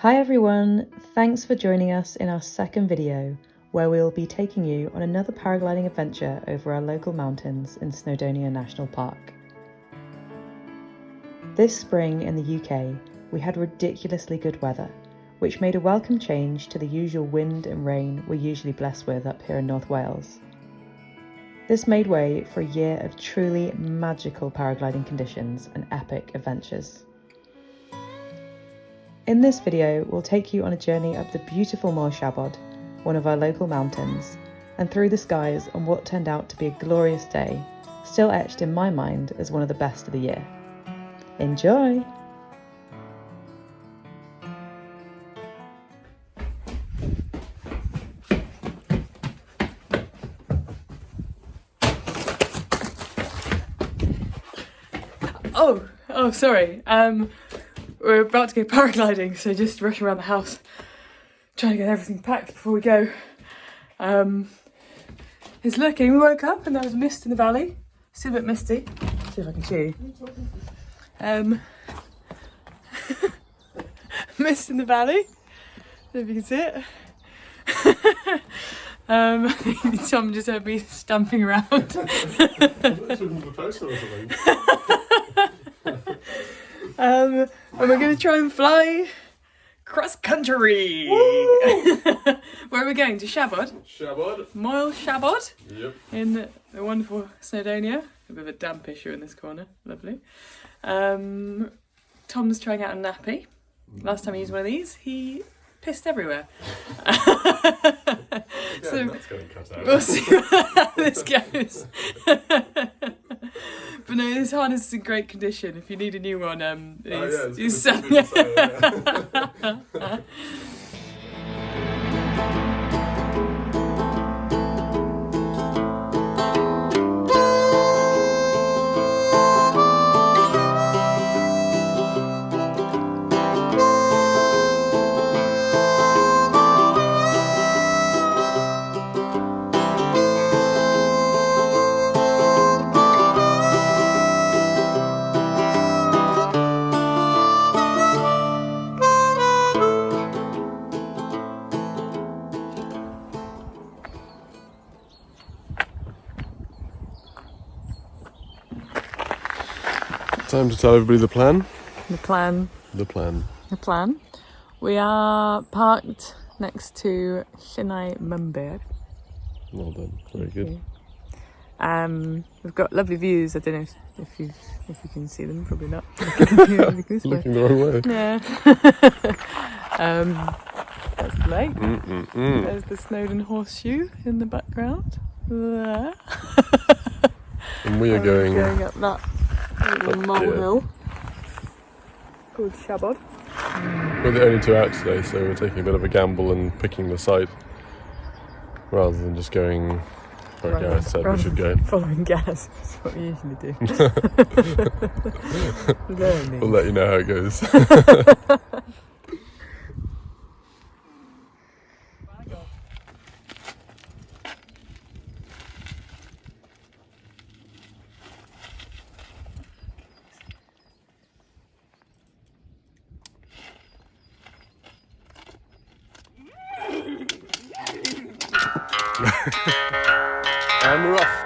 Hi everyone, thanks for joining us in our second video where we'll be taking you on another paragliding adventure over our local mountains in Snowdonia National Park. This spring in the UK, we had ridiculously good weather, which made a welcome change to the usual wind and rain we're usually blessed with up here in North Wales. This made way for a year of truly magical paragliding conditions and epic adventures. In this video, we'll take you on a journey up the beautiful Moel Siabod, one of our local mountains, and through the skies on what turned out to be a glorious day, still etched in my mind as one of the best of the year. Enjoy! Oh, sorry. We're about to go paragliding, so just rushing around the house, trying to get everything packed before we go. It's looking, we woke up and there was mist in the valley. Still a bit misty. Let's see if I can show you. Mist in the valley. I don't know if you can see it. I think Tom just heard me stamping around. And we're going to try and fly cross country. Where are we going? To Siabod? Siabod. Moel Siabod? Yep. In the wonderful Snowdonia. A bit of a damp issue in this corner. Lovely. Tom's trying out a nappy. Last time he used one of these, he pissed everywhere. So that's getting cut out. we'll see how this goes. But no, this harness is in great condition. If you need a new one, he's selling it. Time to tell everybody the plan. The plan. The plan. The plan. We are parked next to Shinai Mumbear. Well done. Very good. We've got lovely views. I don't know if you can see them. Probably not. Looking the wrong way. Yeah. That's the lake. There's the Snowdon Horseshoe in the background. There. And we are going up that little molehill called Siabod. We're the only two out today, so we're taking a bit of a gamble and picking the site rather than just going where Gareth said we should go. Following gas. That's what we usually do. We'll let you know how it goes. And we're off.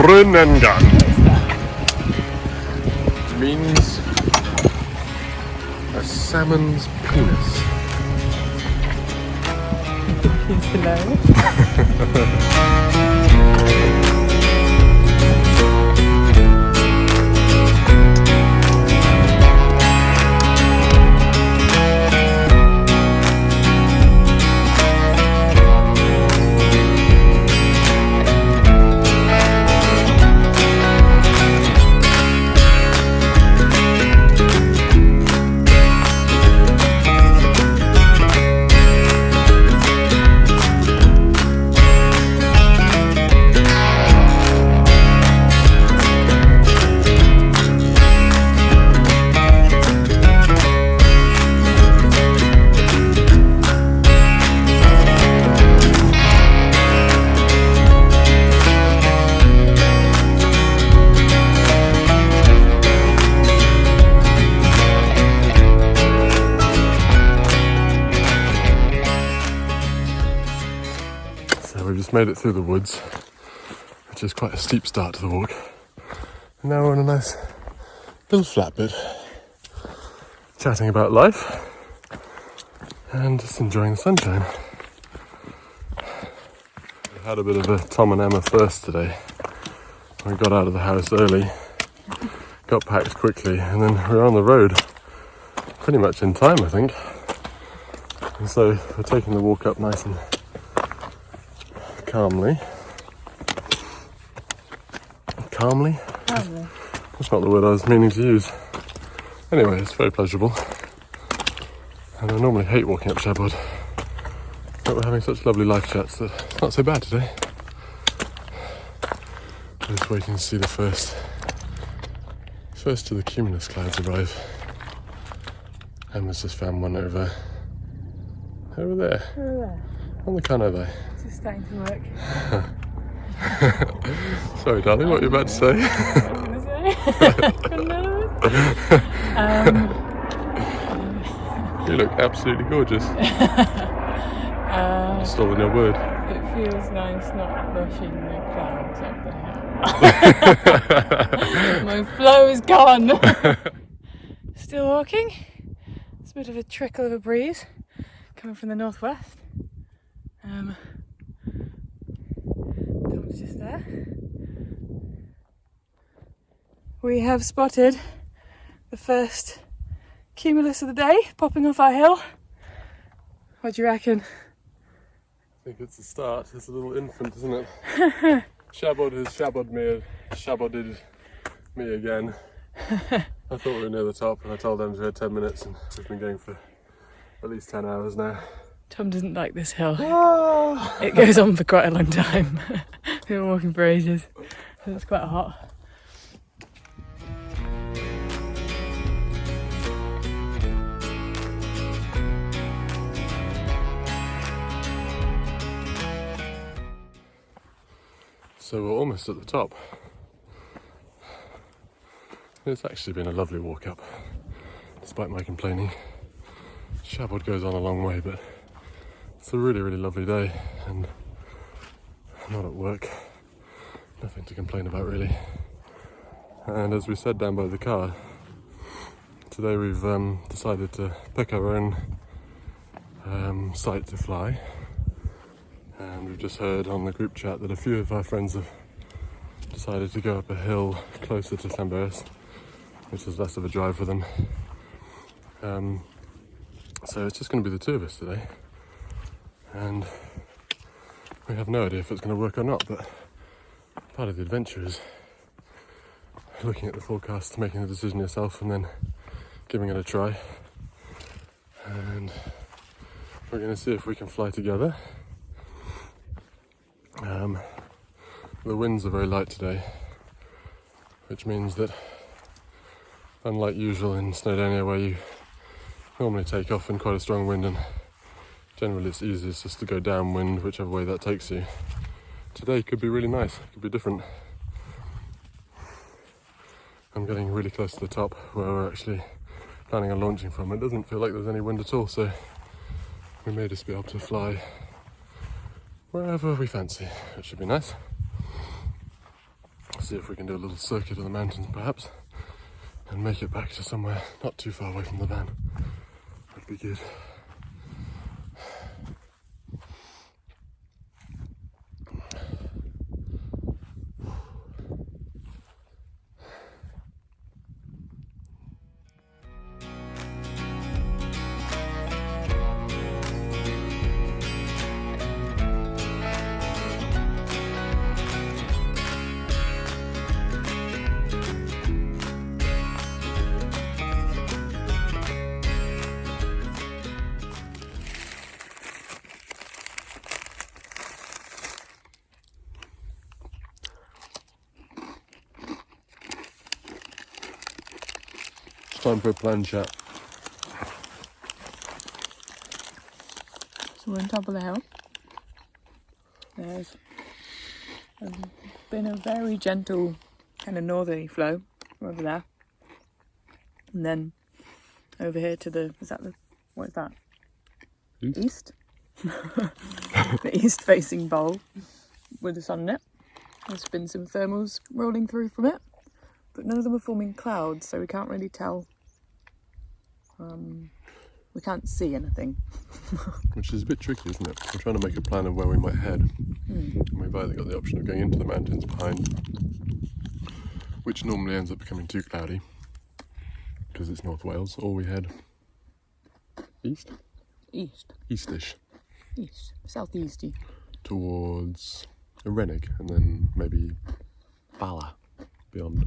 Brunengang means a salmon's penis. Hilarious. made it through the woods, which is quite a steep start to the walk. And now we're on a nice little flat bit, chatting about life and just enjoying the sunshine. We had a bit of a Tom and Emma first today. We got out of the house early, got packed quickly, and then we were on the road pretty much in time, I think. And so we're taking the walk up nice and calmly. Calmly? Calmly. That's not the word I was meaning to use. Anyway, it's very pleasurable. And I normally hate walking up Shabod, but we're having such lovely life chats that it's not so bad today. We're just waiting to see the first of the cumulus clouds arrive. Emma's just found one over there. Over there. On the Canova. It's just starting to work. Sorry, darling, what are you about to say? What was I going to say? You look absolutely gorgeous. Still in your word. It feels nice not brushing the clouds up the hill. My flow is gone. Still walking. It's a bit of a trickle of a breeze coming from the northwest. Tom's just there. We have spotted the first cumulus of the day popping off our hill. What do you reckon? I think it's the start. It's a little infant, isn't it? Shabod has shaboded me again. I thought we were near the top, and I told them we had 10 minutes, and we've been going for at least 10 hours now. Tom doesn't like this hill. It goes on for quite a long time. We've been walking for ages, so it's quite hot. So we're almost at the top. It's actually been a lovely walk up, despite my complaining. Shabod goes on a long way, but it's a really, really lovely day, and I'm not at work. Nothing to complain about, really. And as we said down by the car, today we've decided to pick our own site to fly. And we've just heard on the group chat that a few of our friends have decided to go up a hill closer to Llanberis, which is less of a drive for them. So it's just going to be the two of us today. And we have no idea if it's going to work or not, but part of the adventure is looking at the forecast, making the decision yourself, and then giving it a try. And we're going to see if we can fly together. The winds are very light today, which means that, unlike usual in Snowdonia, where you normally take off in quite a strong wind and generally it's easiest just to go downwind whichever way that takes you, today could be really nice, could be different. I'm getting really close to the top where we're actually planning on launching from. It doesn't feel like there's any wind at all, so we may just be able to fly wherever we fancy, which should be nice. See if we can do a little circuit of the mountains perhaps, and make it back to somewhere not too far away from the van. Would be good. Time for a plan chat. So we're on top of the hill. There's been a very gentle kind of northerly flow over there. And then over here to the, what is that? East? The east facing bowl. with the sun in it. There's been some thermals rolling through from it, but none of them are forming clouds, so we can't really tell. We can't see anything. Which is a bit tricky, isn't it? We're trying to make a plan of where we might head. And we've either got the option of going into the mountains behind, which normally ends up becoming too cloudy because it's North Wales, or we head east? Eastish. East. Southeasty. Towards Rennig and then maybe Bala beyond.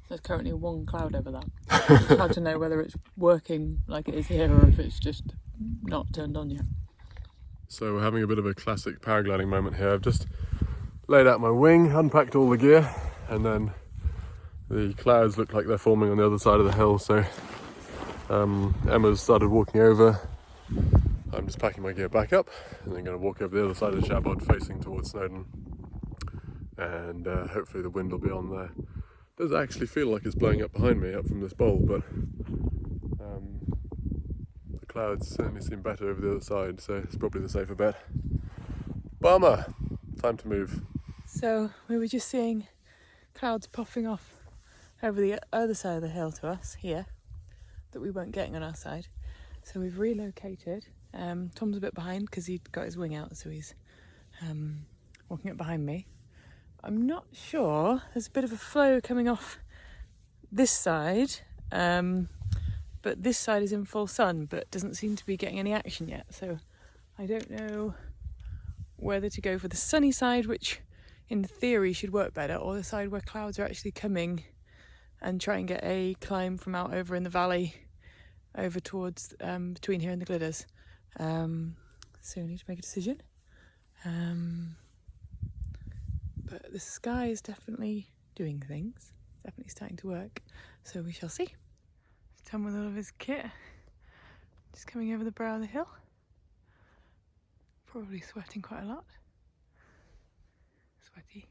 There's currently one cloud over that. It's hard to know whether it's working like it is here or if it's just not turned on yet. So we're having a bit of a classic paragliding moment here. I've just laid out my wing, unpacked all the gear, and then the clouds look like they're forming on the other side of the hill, so Emma's started walking over. I'm just packing my gear back up and then going to walk over the other side of the Shabod facing towards Snowdon, and hopefully the wind will be on there. It does actually feel like it's blowing up behind me up from this bowl, but the clouds certainly seem better over the other side, so it's probably the safer bet. Bummer! Time to move. So we were just seeing clouds puffing off over the other side of the hill to us here that we weren't getting on our side. So we've relocated. Tom's a bit behind because he'd got his wing out, so he's walking up behind me. I'm not sure. There's a bit of a flow coming off this side, but this side is in full sun, but doesn't seem to be getting any action yet. So I don't know whether to go for the sunny side, which in theory should work better, or the side where clouds are actually coming, and try and get a climb from out over in the valley over towards between here and the Gliders. So we need to make a decision. But the sky is definitely doing things, definitely starting to work, so we shall see. Tom with all of his kit, just coming over the brow of the hill, probably sweating quite a lot. Sweaty.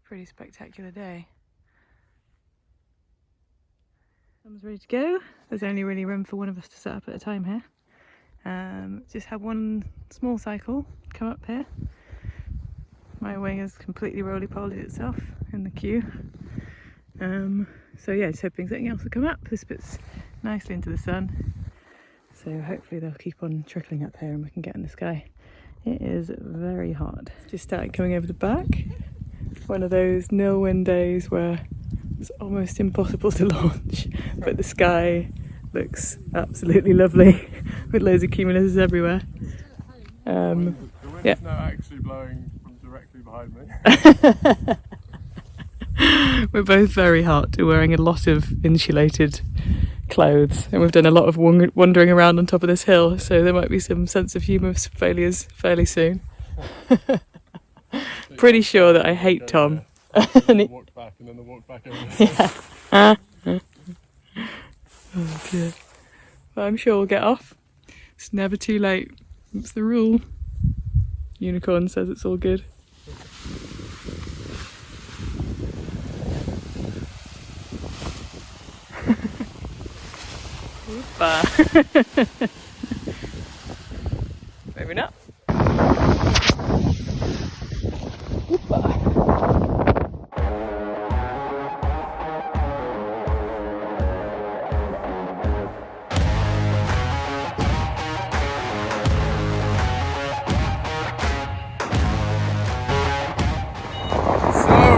Pretty spectacular day. Tom's ready to go. There's only really room for one of us to set up at a time here. Just had one small cycle come up here. My wing has completely roly-polied itself in the queue. So yeah, just hoping something else will come up. This bit's nicely into the sun, so hopefully they'll keep on trickling up here and we can get in the sky. It is very hot. Just started coming over the back. One of those nil wind days where it's almost impossible to launch, but the sky looks absolutely lovely with loads of cumuluses everywhere. The wind is now actually blowing from directly behind me. We're both very hot. We're wearing a lot of insulated clothes, and we've done a lot of wandering around on top of this hill, so there might be some sense of humour failures fairly soon. Pretty sure that I hate Tom. And the walk back and then the walk back over. Yeah. Oh dear. But I'm sure we'll get off. It's never too late. It's the rule. Unicorn says it's all good. Maybe not.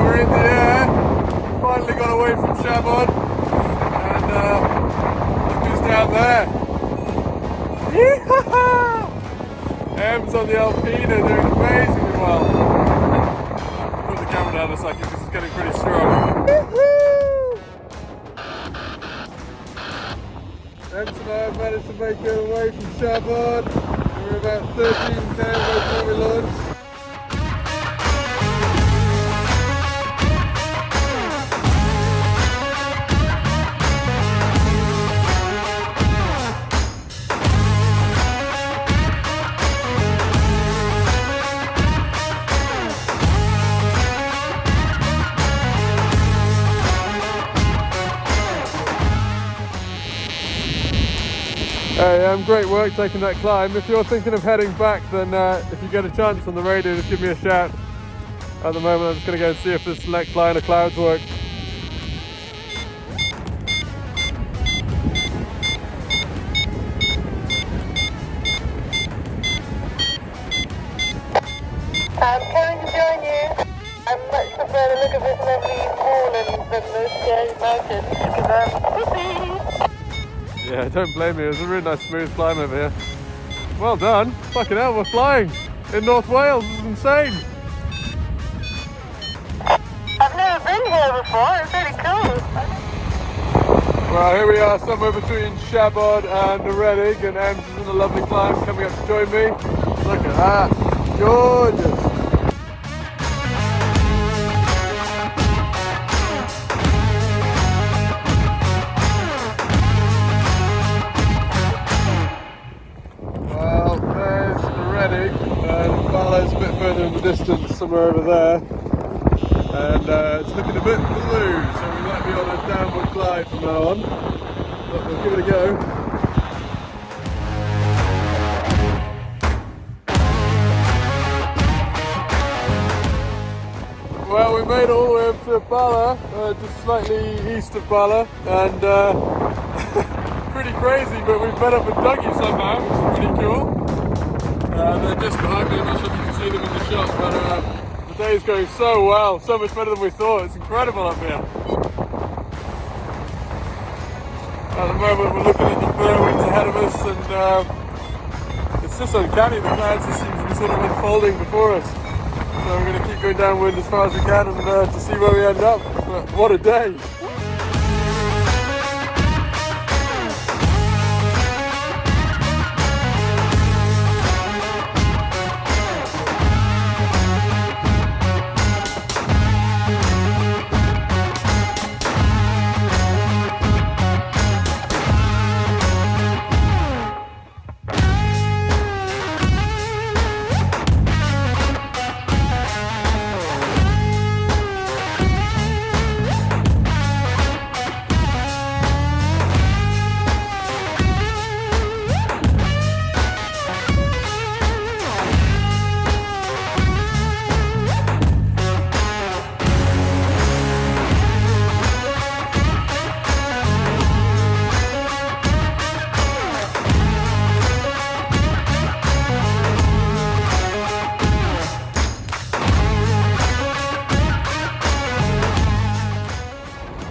We're in the air, finally got away from Shabod, and look who's down there. Em's on the Alpina, doing amazingly well. I'll have to put the camera down a second because it's getting pretty strong. Em and I managed to make it away from Shabod. We're about 13k away before we launched. Great work taking that climb. If you're thinking of heading back, then if you get a chance on the radio, just give me a shout. At the moment, I'm just going to go and see if this next line of clouds works. I'm coming to join you. I much prefer the look of this lovely moorland than those scary mountains because Yeah, don't blame me. It was a really nice smooth climb over here. Well done. Fucking hell, we're flying in North Wales. This is insane. I've never been here before. It's really cool. Well, here we are, somewhere between Shabod and Reading, and Ems is in a lovely climb coming up to join me. Look at that. Gorgeous. It's a bit further in the distance, somewhere over there, and it's looking a bit blue, so we might be on a downward glide from now on, but we'll give it a go. Well, we made it all the way up to Bala, just slightly east of Bala, and pretty crazy, but we've met up with Dougie somehow, which is pretty cool. They're just behind me. I'm not sure if you can see them in the shot, but the day's going so well, so much better than we thought. It's incredible up here. At the moment we're looking at the whirlwinds ahead of us, and it's just uncanny. The clouds just seem to be sort of unfolding before us. So we're going to keep going downwind as far as we can and to see where we end up. But what a day!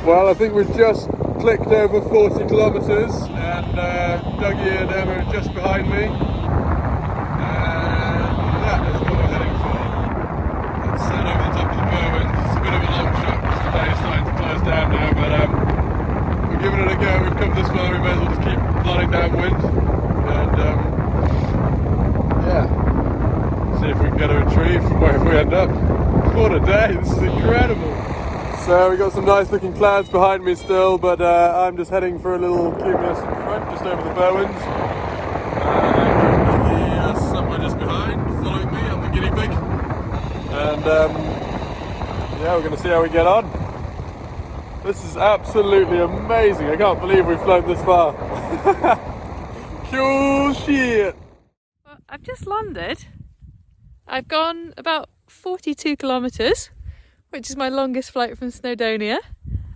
Well, I think we've just clicked over 40 kilometres, and Dougie and Emma are just behind me, and that is what we're heading for. It's over the top of the Berwyn. It's a bit of a long shot because the day is starting to close down now, but we're giving it a go. We've come this far, we may as well just keep plodding downwind, and yeah, see if we can get a retrieve from wherever we end up. What a day, this is incredible. So we got some nice looking clouds behind me still, but I'm just heading for a little cumulus in front, just over the Berwyns. Dougie is somewhere just behind, following me. I'm the guinea pig. And yeah, we're going to see how we get on. This is absolutely amazing. I can't believe we've flown this far. Cool shit. Well, I've just landed. I've gone about 42 kilometres. Which is my longest flight from Snowdonia,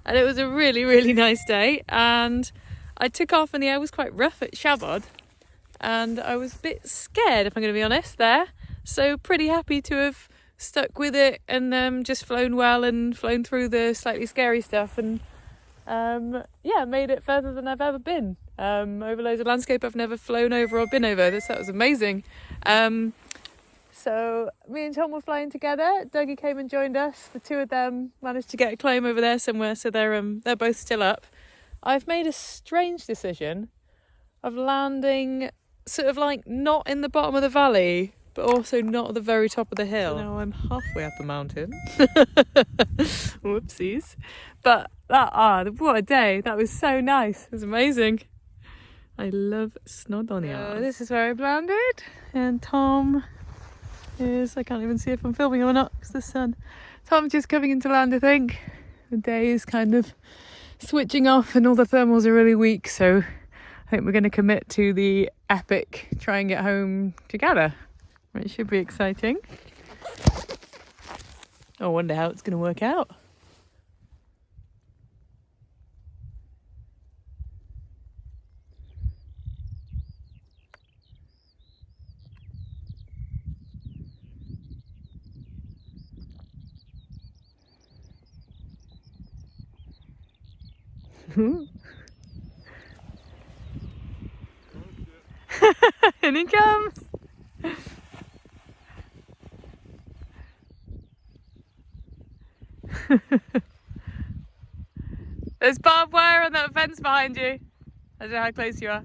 and it was a really, really nice day, and I took off and the air was quite rough at Shabod, and I was a bit scared, if I'm going to be honest, there, so pretty happy to have stuck with it and just flown well and flown through the slightly scary stuff, and yeah, made it further than I've ever been, over loads of landscape I've never flown over or been over. That was amazing. So me and Tom were flying together. Dougie came and joined us. The two of them managed to get a climb over there somewhere, so they're both still up. I've made a strange decision of landing sort of like not in the bottom of the valley, but also not at the very top of the hill. So now I'm halfway up a mountain. Whoopsies. But what a day. That was so nice. It was amazing. I love Snowdonia. So this is where I've landed, and Tom is, I can't even see if I'm filming or not because the sun. Tom's just coming into land, I think. The day is kind of switching off and all the thermals are really weak, so think we're going to commit to the epic try and get home together. It should be exciting. I wonder how it's going to work out. And he comes! There's barbed wire on that fence behind you. I don't know how close you are.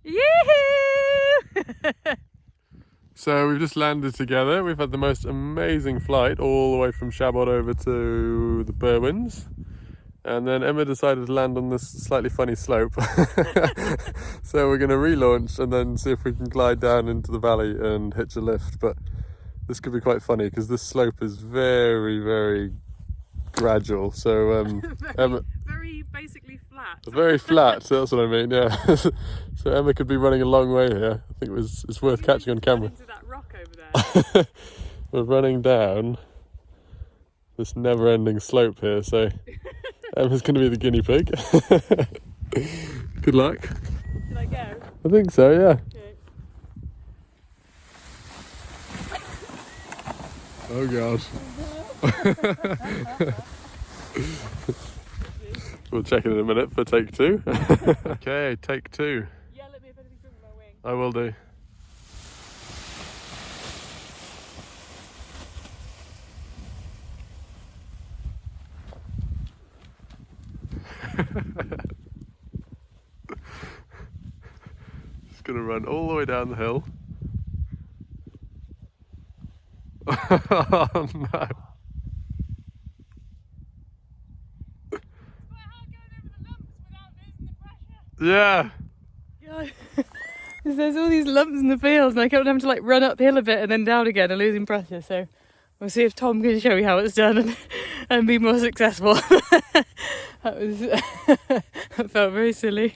Yoo-hoo! So we've just landed together. We've had the most amazing flight all the way from Chabot over to the Berwins. And then Emma decided to land on this slightly funny slope. So we're going to relaunch and then see if we can glide down into the valley and hitch a lift. But this could be quite funny because this slope is very, very gradual. So Emma... Very basically flat. Very flat, so that's what I mean, yeah. So Emma could be running a long way here. I think it's worth catching on camera. Into that rock over there. We're running down this never-ending slope here, so Emma's going to be the guinea pig. Good luck. Should I go? I think so, yeah. Okay. Oh God. We'll check it in a minute for take 2. Okay, take 2. Yeah, let me if anything's wrong with my wing. I will do. Just gonna run all the way down the hill. Oh no. Yeah. God. There's all these lumps in the field and I kept having to like run uphill a bit and then down again and losing pressure, so we'll see if Tom can show me how it's done and be more successful. That felt very silly.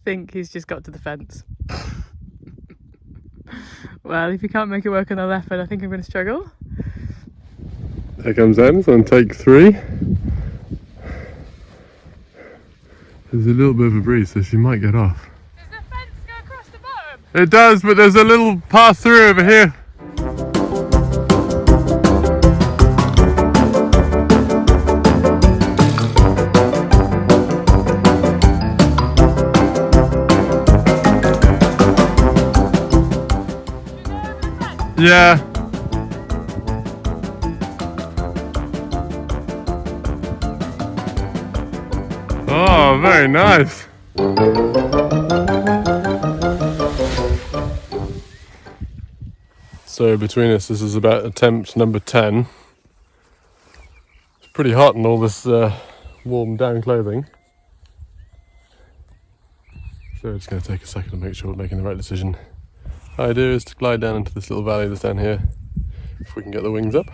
Think he's just got to the fence. Well, if you can't make it work on the left end, I think I'm going to struggle. Here comes Ems on take 3. There's a little bit of a breeze, so she might get off. Does the fence go across the bottom? It does, but there's a little pass through over here. Yeah. Oh, very nice. So between us, this is about attempt number 10. It's pretty hot in all this warm down clothing. So it's going to take a second to make sure we're making the right decision. Our idea is to glide down into this little valley that's down here, if we can get the wings up.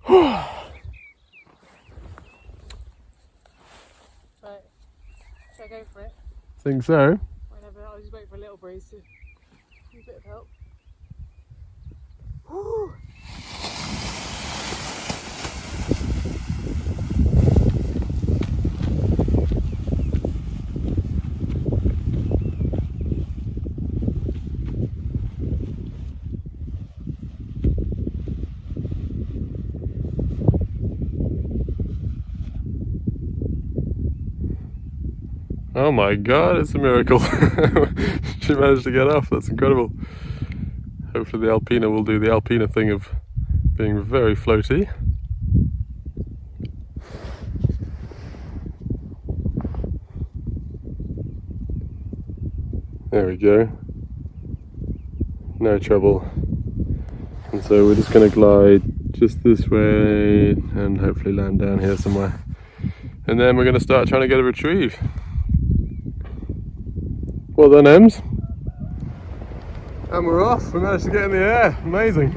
Right. Should I go for it? Think so. Whenever, I'll just wait for a little breeze to give a bit of help. Oh my god, it's a miracle. She managed to get off, that's incredible. Hopefully the Alpina will do the Alpina thing of being very floaty. There we go. No trouble. And so we're just going to glide just this way and hopefully land down here somewhere. And then we're going to start trying to get a retrieve. Well done, Ems. And we're off. We managed to get in the air. Amazing.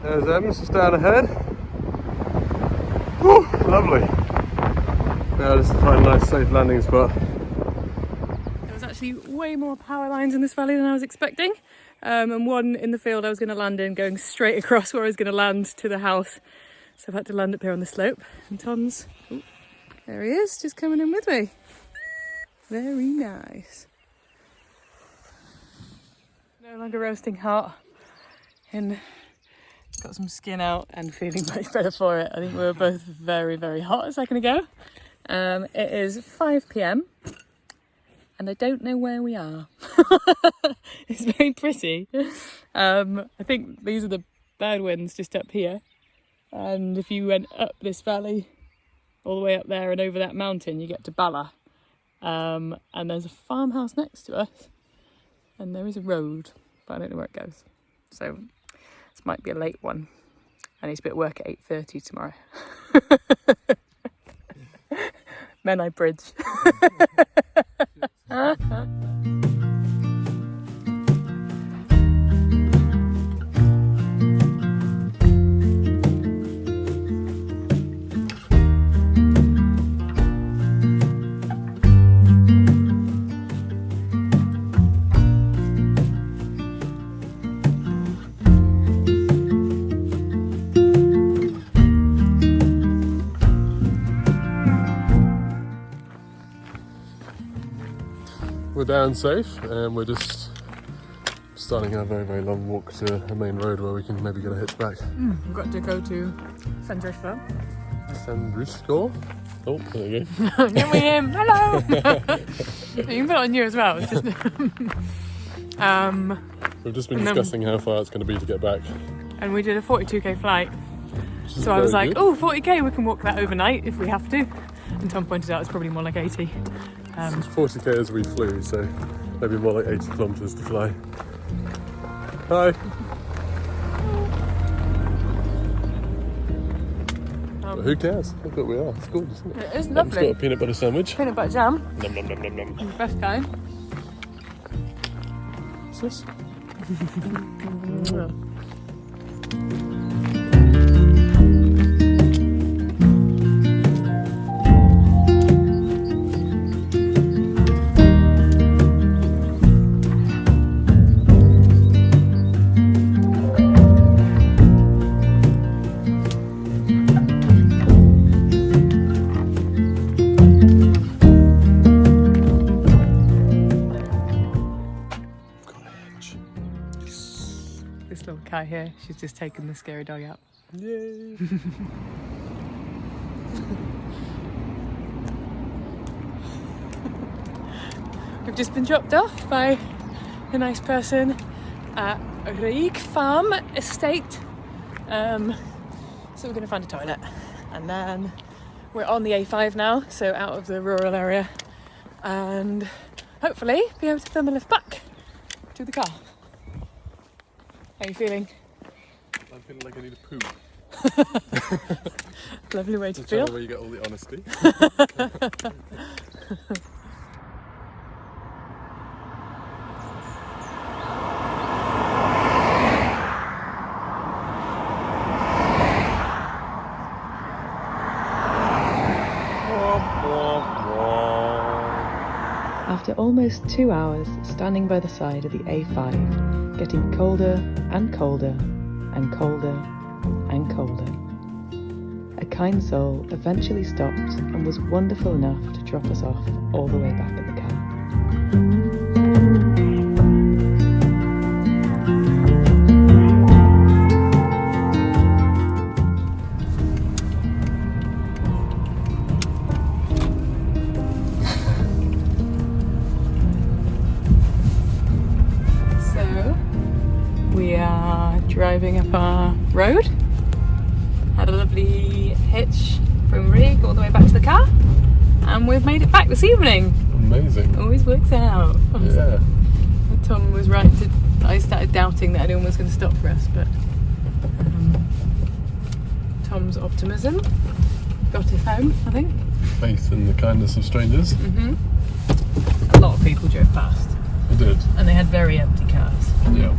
There's Ems just down ahead. Whew, lovely. Now just to find a nice safe landing spot. There was actually way more power lines in this valley than I was expecting. And one in the field I was going to land in, going straight across where I was going to land to the house. So I've had to land up here on the slope. And Tom's, oh, there he is, just coming in with me. Very nice. No longer roasting hot. And got some skin out and feeling much better for it. I think we were both very, very hot a second ago. It is 5 p.m. and I don't know where we are. It's very pretty. I think these are the bad winds just up here. And if you went up this valley, all the way up there and over that mountain, you get to Bala. And there's a farmhouse next to us. And there is a road, but I don't know where it goes. So this might be a late one. I need to be at work at 8:30 tomorrow. Menai Bridge. We're down safe and we're just starting a very, very long walk to a main road where we can maybe get a hitch back. We've got to go to Sandrisco. Sandrisco? Oh, there you go. Can we hear him? Hello! You can put it on you as well. It's just We've just been discussing how far it's going to be to get back. And we did a 42k flight. So I was like, oh, 40k, we can walk that overnight if we have to. And Tom pointed out it's probably more like 80. It's 40k as we flew, so maybe more like 80 kilometres to fly. Hi! But who cares? Look what we are. It's gorgeous, isn't it? It is It's lovely. got a peanut butter sandwich. Peanut butter jam. Nom nom nom nom nom. The best kind. What's this? This little cat here, she's just taken the scary dog out. Yay! We've just been dropped off by a nice person at Reek Farm Estate. So we're going to find a toilet. And then we're on the A5 now, so out of the rural area. And hopefully be able to film a lift back to the car. How are you feeling? I'm feeling like I need a poo. Lovely way to The feel. channel where you get all the honesty. After almost 2 hours standing by the side of the A5, getting colder and colder and colder and colder, a kind soul eventually stopped and was wonderful enough to drop us off all the way back in the car. driving up our road. Had a lovely hitch from Rig all the way back to the car, and we've made it back this evening. Amazing. Always works out. Yeah. Tom was right. I started doubting that anyone was going to stop for us, but Tom's optimism got us home, I think. Faith in the kindness of strangers. A lot of people drove past, We did. and they had very empty cars. Yeah.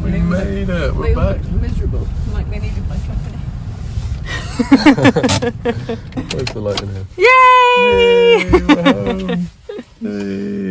We made it. We're back. Miserable, like they needed my company. Where's the light in here? Yay! Yay, we're home. Yay.